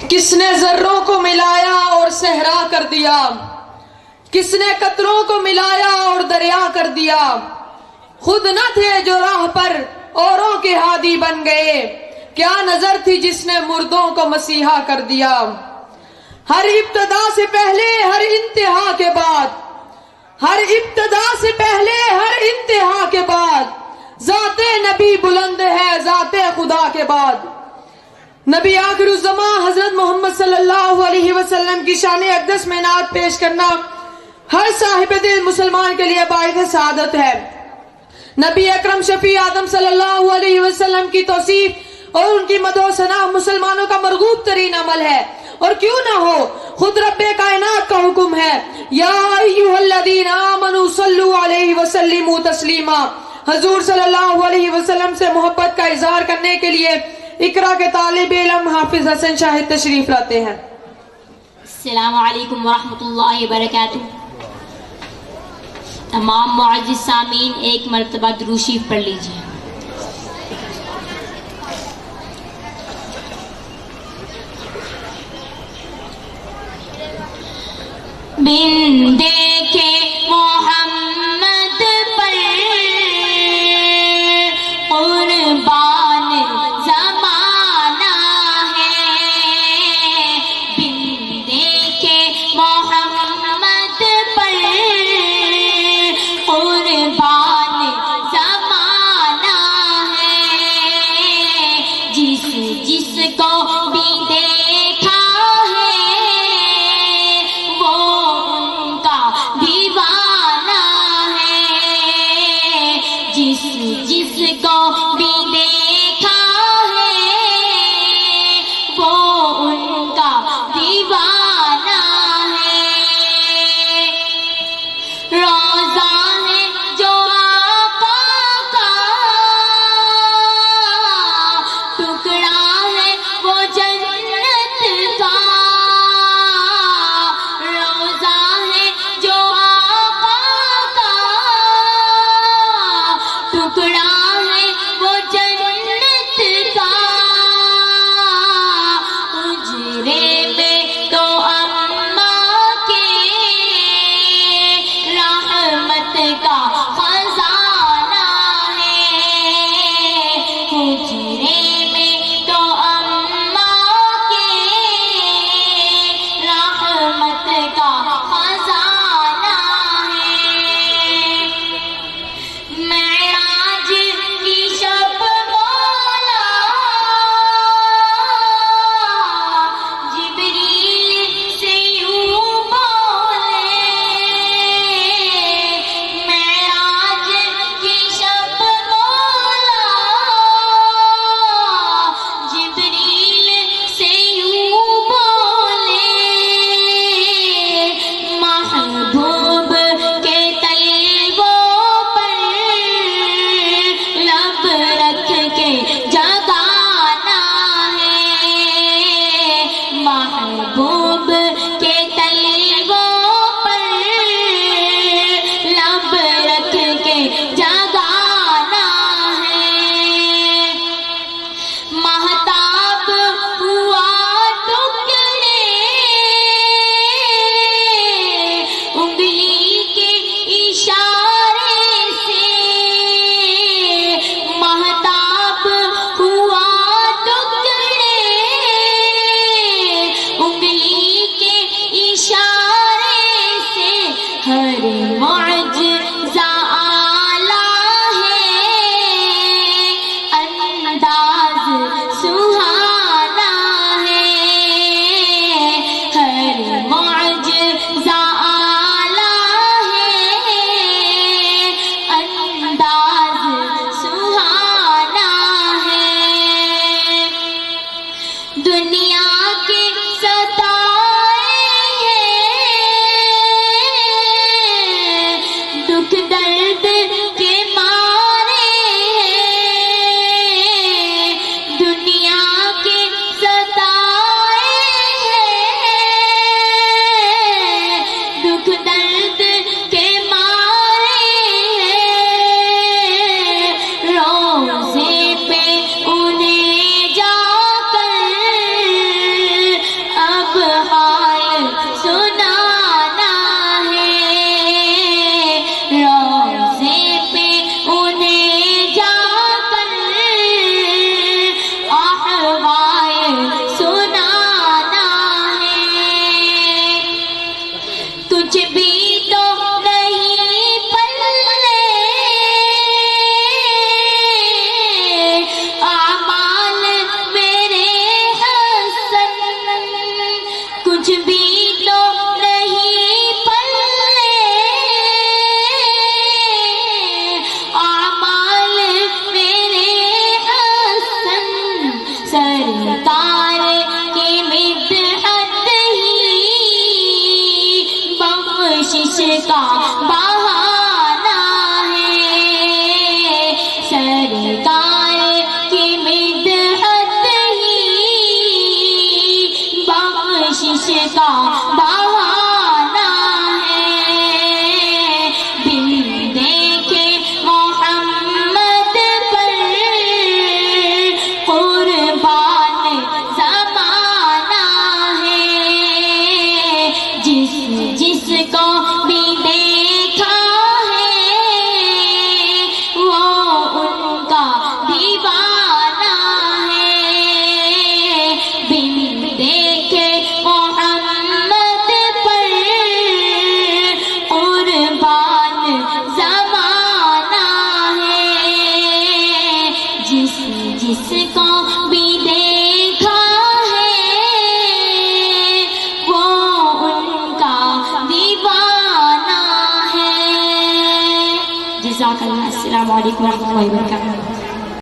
کس نے ذروں کو ملایا اور صحرا کر دیا، کس نے قطروں کو ملایا اور دریا کر دیا، خود نہ تھے جو راہ پر اوروں کے ہادی بن گئے، کیا نظر تھی جس نے مردوں کو مسیحا کر دیا۔ ہر ابتدا سے پہلے ہر انتہا کے بعد، ہر ابتدا سے پہلے ہر انتہا کے بعد، ذات نبی بلند ہے ذات خدا کے بعد۔ نبی آخر الزماں حضرت محمد صلی اللہ علیہ وسلم کی شان اقدس میں نعت پیش کرنا ہر صاحب دل مسلمان کے لیے باعث سعادت ہے۔ نبی اکرم شفیع آدم صلی اللہ علیہ وسلم کی توصیف اور ان کی مدح و ثنا مسلمانوں کا مرغوب ترین عمل ہے، اور کیوں نہ ہو، خود رب کائنات کا حکم ہے، یا ایھا الذین آمنوا صلوا علیہ وسلموا تسلیما۔ حضور صلی اللہ علیہ وسلم سے محبت کا اظہار کرنے کے لیے اقرا کے طالب علم حافظ حسن شاہد تشریف لاتے ہیں۔ السلام علیکم ورحمۃ اللہ وبرکاتہ۔ تمام معزز سامعین ایک مرتبہ درود شریف پڑھ لیجیے۔ بن دیکھے محمد پر قربان زمانہ ہے، بن دیکھے محمد پر قربان زمانہ ہے، جس جس کو بھی دیکھا ہے وہ ان کا دیوانہ ہے، جس جس کو بھی دیکھا ہے وہ ان کا دیوانہ ہے۔ روزہ ہے جو آقا کا، ٹکڑا ہے وہ جنت کا، روزہ ہے جو آقا کا، ٹکڑا ہے وہ جنت کا، اجرے میں تو اماں کے رحمت کا خزانہ ہے، اجرے میں تو اماں کے رحمت کا خزانہ ہے۔ معراج کی شب مولا جبریل سے یوں بولے، معراج کی شب مولا جبریل سے یوں بولے، محبوب کے طلبوں پر لب رکھ کے جگانا ہے، محبوب کے طلبوں پر لب رکھ کے جگانا ہے۔ مہتاب ہوا ٹکڑے انگلی کے اشارے سے، مہتاب ہوا ٹکڑے انگلی کے اشارے سے، ہر معجزہ اعلیٰ ہے، انداز سہانا ہے، ہر معجزہ اعلیٰ ہے، انداز سہانا ہے۔ دنیا کے ستائے ہیں، دکھ درد کے مارے ہیں، دنیا کے ستائے ہیں، دکھ درد کے مارے ہیں، روزے پہ انہیں جا کر سرکار کی مدحت ہی بخشش کا بہانہ ہے، سرکار کی مدحت ہی بخشش کا بہانہ ہے، بن دیکھے محمد پر قربان زمانہ ہے، جس کو بھی دیکھا ہے وہ ان کا دیوانہ ہے، بن دیکھے محمد پر قربان زمانہ ہے، جس کو بھی دیکھا ہے وہ ان کا دیوانہ ہے۔ جزاک اللہ۔ السلام علیکم ورحمۃ اللہ وبرکاتہ۔